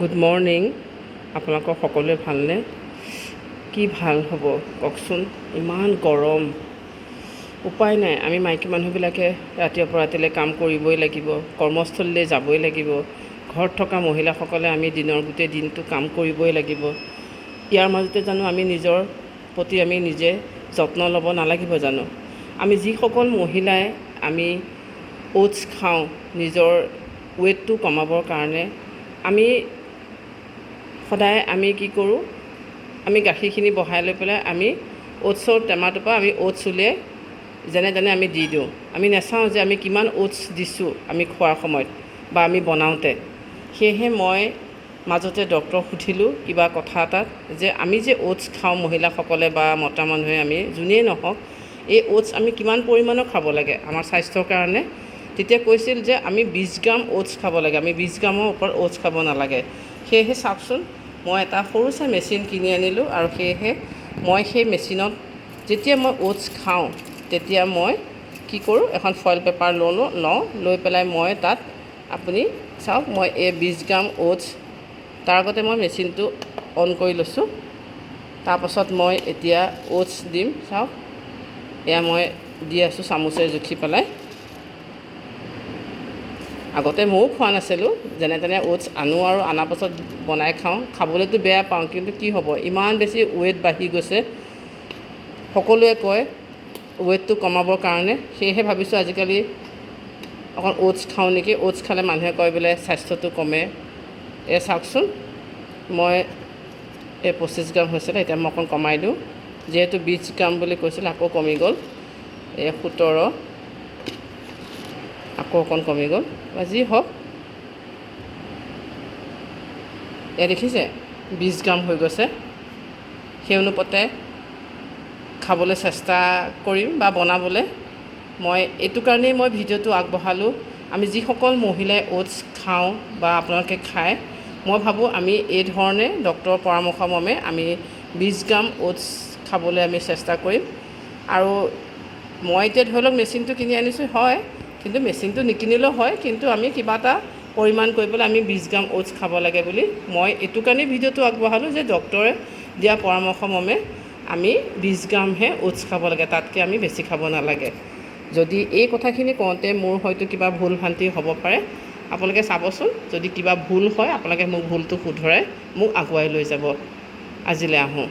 Good morning. আপোনালোকৰ সকলোৱে ভালনে? কি ভাল হ'ব কওকচোন, ইমান গৰম। উপায় নাই, আমি মাইকী মানুহবিলাকে ৰাতিপুৱাৰ পৰা ৰাতিলৈ কাম কৰিবই লাগিব, কৰ্মস্থলীলৈ যাবই লাগিব। ঘৰত থকা মহিলাসকলে আমি দিনৰ গোটেই দিনটো কাম কৰিবই লাগিব। ইয়াৰ মাজতে জানো আমি নিজৰ প্ৰতি আমি নিজে যত্ন ল'ব নালাগিব জানো? আমি যিসকল মহিলাই আমি অ'টছ খাওঁ নিজৰ ৱেইটটো কমাবৰ কাৰণে, আমি সদায় আমি কি কৰোঁ, আমি গাখীৰখিনি বহাই লৈ পেলাই আমি অ'টছৰ টেমাটোৰ পৰা আমি অ'টছ উলিয়াই যেনে তেনে আমি দি দিওঁ। আমি নাচাওঁ যে আমি কিমান অ'টছ দিছোঁ আমি খোৱাৰ সময়ত বা আমি বনাওঁতে। সেয়েহে মই মাজতে ডক্টৰক সুধিলোঁ কিবা কথা এটাত, যে আমি যে অ'টছ খাওঁ মহিলাসকলে বা মতা মানুহে আমি যোনেই নহওক, এই অ'টছ আমি কিমান পৰিমাণৰ খাব লাগে আমাৰ স্বাস্থ্যৰ কাৰণে। তেতিয়া কৈছিল যে আমি 20 গ্ৰাম অ'টছ খাব লাগে, আমি 20 গ্ৰামৰ ওপৰত অ'টছ খাব নালাগে। সেয়েহে চাওকচোন, মই এটা সৰু চাই মেচিন কিনি আনিলোঁ আৰু সেয়েহে মই সেই মেচিনত যেতিয়া মই অ'টছ খাওঁ তেতিয়া মই কি কৰোঁ, এখন ফইল পেপাৰ লওঁ, লৈ পেলাই মই তাত আপুনি চাওক, মই এই 20 গ্ৰাম অ'টছ, তাৰ আগতে মই মেচিনটো অন কৰি লৈছোঁ। তাৰপাছত মই এতিয়া অ'টছ দিম, চাওক এয়া মই দি আছোঁ চামুচেৰে জুখি পেলাই। আগতে ময়ো খোৱা নাছিলোঁ, যেনে তেনে অ'টছ আনো আৰু অনাৰ পাছত বনাই খাওঁ। খাবলৈতো বেয়া পাওঁ, কিন্তু কি হ'ব, ইমান বেছি ৱেইট বাঢ়ি গৈছে। সকলোৱে কয় ৱেইটটো কমাবৰ কাৰণে, সেয়েহে ভাবিছোঁ আজিকালি অকণ অ'টছ খাওঁ নেকি। অ'টছ খালে মানুহে কয় বোলে স্বাস্থ্যটো কমে। চাওকচোন, মই 25 গ্ৰাম হৈছিলে, এতিয়া মই অকণ কমাই দিওঁ। যিহেতু 20 গ্ৰাম বুলি কৈছিল, আকৌ কমি গ'ল। 17, আকৌ অকণ কমি গ'ল, বা যি হওক। দেখিছে 20 গ্ৰাম হৈ গৈছে। সেই অনুপাতে খাবলৈ চেষ্টা কৰিম বা বনাবলৈ। মই এইটো কাৰণেই মই ভিডিঅ'টো আগবঢ়ালোঁ। আমি যিসকল মহিলাই অ'টছ খাওঁ বা আপোনালোকে খায়, মই ভাবোঁ আমি এই ধৰণে ডক্টৰৰ পৰামৰ্শ মৰ্মে আমি 20 গ্ৰাম অ'টছ খাবলৈ আমি চেষ্টা কৰিম। আৰু মই এতিয়া ধৰি লওক মেচিনটো কিনি আনিছোঁ হয়, কিন্তু মেচিনটো নিকিনিলেও হয়, কিন্তু আমি কিবা এটা পৰিমাণ কৰি পেলাই আমি 20 গ্ৰাম অ'টছ খাব লাগে বুলি মই এইটো কাৰণেই ভিডিঅ'টো আগবঢ়ালোঁ, যে ডক্টৰে দিয়া পৰামৰ্শ মৰ্মে আমি 20 গ্ৰামহে অ'টছ খাব লাগে, তাতকৈ আমি বেছি খাব নালাগে। যদি এই কথাখিনি কওঁতে মোৰ হয়তো কিবা ভুল ভ্ৰান্তি হ'ব পাৰে, আপোনালোকে চাবচোন, যদি কিবা ভুল হয় আপোনালোকে মোক ভুলটো শুধৰাই মোক আগুৱাই লৈ যাব। আজিলৈ আহোঁ।